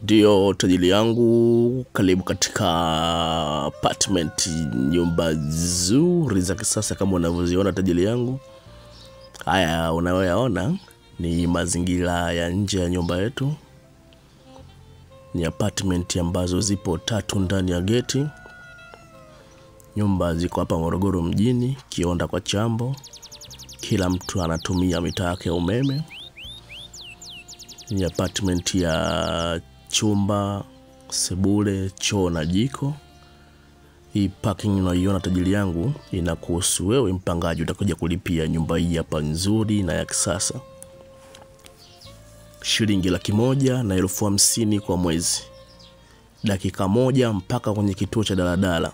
Ndio tajiri yangu, karibu katika apartment, nyumba nzuri za kisasa kama unavyoziona tajiri yangu. Haya unayoyaona ni mazingira ya nje ya nyumba yetu. Ni apartment ambazo zipo 3 ndani ya geti. Nyumba ziko hapa Morogoro mjini, Kionda kwa Chambo. Kila mtu anatumia mitaa yake ya umeme. Ni apartment ya chumba, sebule, choo na jiko. Hii parking unaiona tajiri yangu inakuhusu wewe mpangaji utakuja kulipia nyumba hii hapa nzuri na ya kisasa. Shilingi 150,000 kwa mwezi. Dakika 1 mpaka kwenye kituo cha daladala.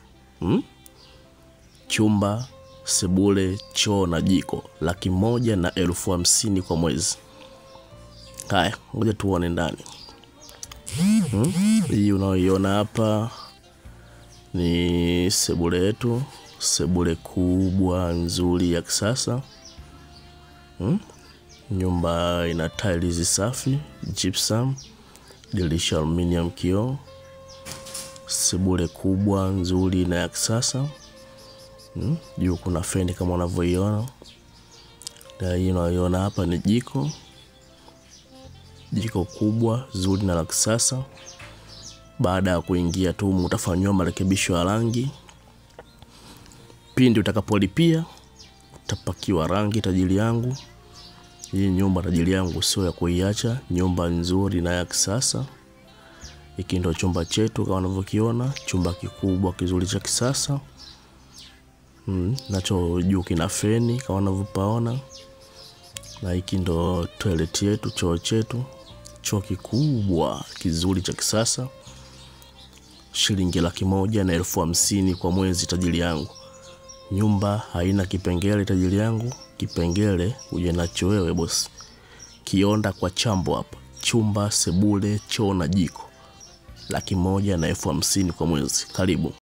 Chumba, sebule, choo na jiko, 150,000 kwa mwezi. Haya, ngoja tuone ndani. Hii unaoiona hapa ni sebule yetu, sebule kubwa nzuri ya kisasa. Nyumba ina tiles safi, gypsum, dirisha aluminium kioo. Sebule kubwa nzuri na ya kisasa. Juu kuna feni kama unavyoiona. Na hii unaoiona hapa ni jiko. Jiko kubwa zuri na la kisasa. Baada ya kuingia tu utafanywa marekebisho ya rangi. Pindi utakapolipia utapakiwa rangi tajiri yangu. Hii nyumba tajiri yangu sio ya kuiacha, nyumba nzuri na ya kisasa. Hiki ndio chumba chetu kama unavyokiona, chumba kikubwa kizuri cha kisasa. Nacho juu kina feni kama unavyopaona. Na hiki ndo toilet yetu, choo chetu. Choo kikubwa kizuri cha kisasa. Shilingi 150,000 kwa mwezi tajiri yangu. Nyumba haina kipengele tajiri yangu. Kipengele uje nacho wewe boss. Kionda kwa Chambo hapa. Chumba, sebule, choo na jiko. 150,000 kwa mwezi. Karibu.